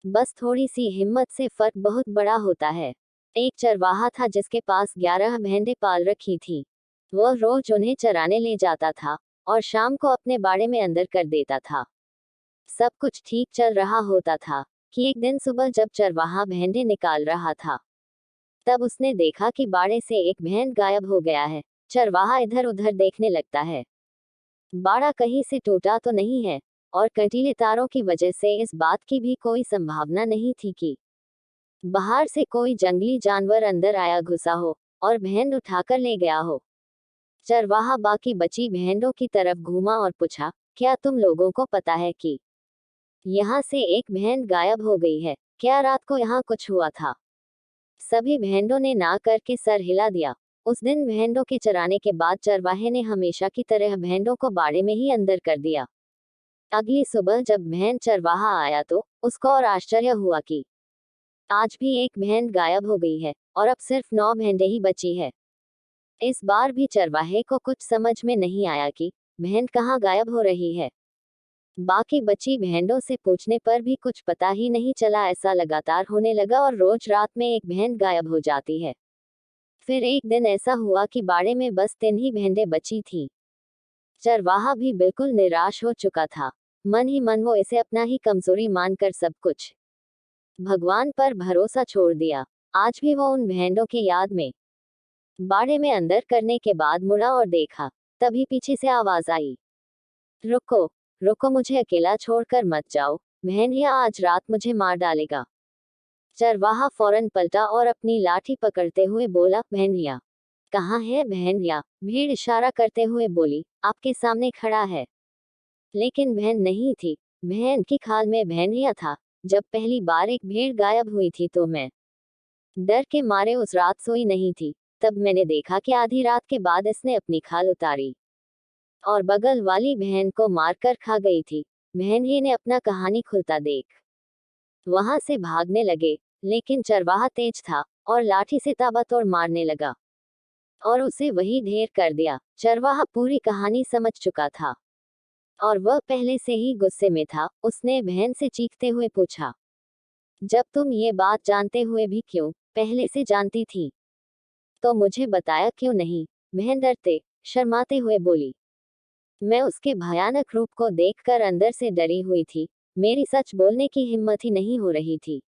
बस थोड़ी सी हिम्मत से फर्क बहुत बड़ा होता है। एक चरवाहा था जिसके पास 11 भेड़ें पाल रखी थी। वह रोज उन्हें चराने ले जाता था और शाम को अपने बाड़े में अंदर कर देता था। सब कुछ ठीक चल रहा होता था कि एक दिन सुबह जब चरवाहा भेड़ें निकाल रहा था, तब उसने देखा कि बाड़े से एक भेड़ गायब हो गया है। चरवाहा इधर उधर देखने लगता है। बाड़ा कहीं से टूटा तो नहीं है, और कंटीले तारों की वजह से इस बात की भी कोई संभावना नहीं थी कि बाहर से कोई जंगली जानवर अंदर आया घुसा हो और भेड़ उठाकर ले गया हो। चरवाहा बाकी बची भेड़ों की तरफ घूमा और पूछा, क्या तुम लोगों को पता है कि यहाँ से एक भेड़ गायब हो गई है? क्या रात को यहाँ कुछ हुआ था? सभी भेड़ों ने ना करके सर हिला दिया। उस दिन भेड़ों के चराने के बाद चरवाहे ने हमेशा की तरह भेड़ों को बाड़े में ही अंदर कर दिया। अगली सुबह जब भेड़ चरवाहा आया तो उसको और आश्चर्य हुआ कि आज भी एक भेड़ गायब हो गई है और अब सिर्फ 9 भेड़ें ही बची है। इस बार भी चरवाहे को कुछ समझ में नहीं आया कि भेड़ कहाँ गायब हो रही है। बाकी बची भेड़ों से पूछने पर भी कुछ पता ही नहीं चला। ऐसा लगातार होने लगा और रोज रात में एक भेड़ गायब हो जाती है। फिर एक दिन ऐसा हुआ कि बाड़े में बस 3 ही भेड़ें बची थीं। चरवाहा भी बिल्कुल निराश हो चुका था। मन ही मन वो इसे अपना ही कमजोरी मानकर सब कुछ भगवान पर भरोसा छोड़ दिया। आज भी वो उन भेड़ों की याद में बाड़े में अंदर करने के बाद मुड़ा और देखा। तभी पीछे से आवाज आई, रुको, रुको, मुझे अकेला छोड़कर मत जाओ, भेड़िया आज रात मुझे मार डालेगा। चरवाहा फौरन पलटा और अपनी लाठी पकड़ते हुए बोला, भेड़िया कहाँ है? भेड़िया, भीड़ इशारा करते हुए बोली, आपके सामने खड़ा है। लेकिन भेड़ नहीं थी। भेड़ की खाल में भेड़िया था। जब पहली बार एक भेड़ गायब हुई थी तो मैं डर के मारे उस रात सोई नहीं थी। तब मैंने देखा कि आधी रात के बाद इसने अपनी खाल उतारी और बगल वाली भेड़ को मारकर खा गई थी। भेड़िए ने अपना कहानी खुलता देख वहां से भागने लगे, लेकिन चरवाहा तेज था और लाठी से ताबड़तोड़ मारने लगा और उसे वही ढेर कर दिया। चरवाहा पूरी कहानी समझ चुका था और वह पहले से ही गुस्से में था। उसने भेड़ से चीखते हुए पूछा, जब तुम ये बात जानते हुए भी क्यों पहले से जानती थी तो मुझे बताया क्यों नहीं? भेड़ डरते शर्माते हुए बोली। मैं उसके भयानक रूप को देखकर अंदर से डरी हुई थी। मेरी सच बोलने की हिम्मत ही नहीं हो रही थी।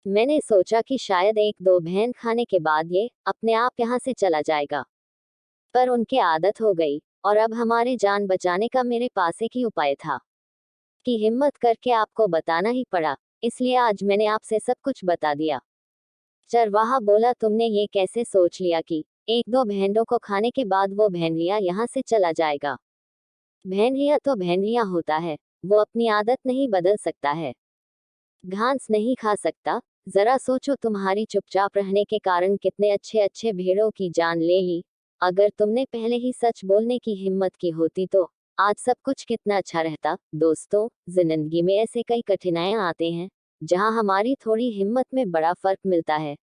मैंने सोचा कि शायद 1-2 भेड़ खाने के बाद ये अपने आप यहाँ से चला जाएगा, पर उनके आदत हो गई और अब हमारे जान बचाने का मेरे पास एक ही उपाय था कि हिम्मत करके आपको बताना ही पड़ा। इसलिए आज मैंने आपसे सब कुछ बता दिया। चरवाहा बोला, तुमने ये कैसे सोच लिया कि 1-2 भेड़ों को खाने के बाद वो भेड़िया यहाँ से चला जाएगा? भेड़िया तो भेड़िया होता है, वो अपनी आदत नहीं बदल सकता है, घास नहीं खा सकता। जरा सोचो, तुम्हारी चुपचाप रहने के कारण कितने अच्छे अच्छे भेड़ों की जान ले ली। अगर तुमने पहले ही सच बोलने की हिम्मत की होती तो आज सब कुछ कितना अच्छा रहता। दोस्तों, जिंदगी में ऐसे कई कठिनाइयां आते हैं जहां हमारी थोड़ी हिम्मत में बड़ा फर्क मिलता है,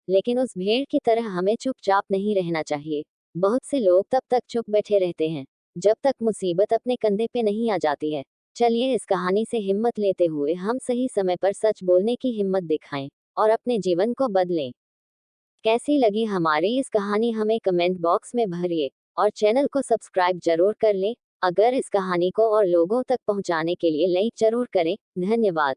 लेकिन उस भेड़ की तरह हमें चुपचाप नहीं रहना चाहिए। बहुत से लोग तब तक चुप बैठे रहते हैं जब तक मुसीबत अपने कंधे पे नहीं आ जाती है। चलिए इस कहानी से हिम्मत लेते हुए हम सही समय पर सच बोलने की हिम्मत दिखाएं और अपने जीवन को बदलें। कैसी लगी हमारी इस कहानी हमें कमेंट बॉक्स में भरिए और चैनल को सब्सक्राइब जरूर कर लें। अगर इस कहानी को और लोगों तक पहुंचाने के लिए लाइक जरूर करें। धन्यवाद।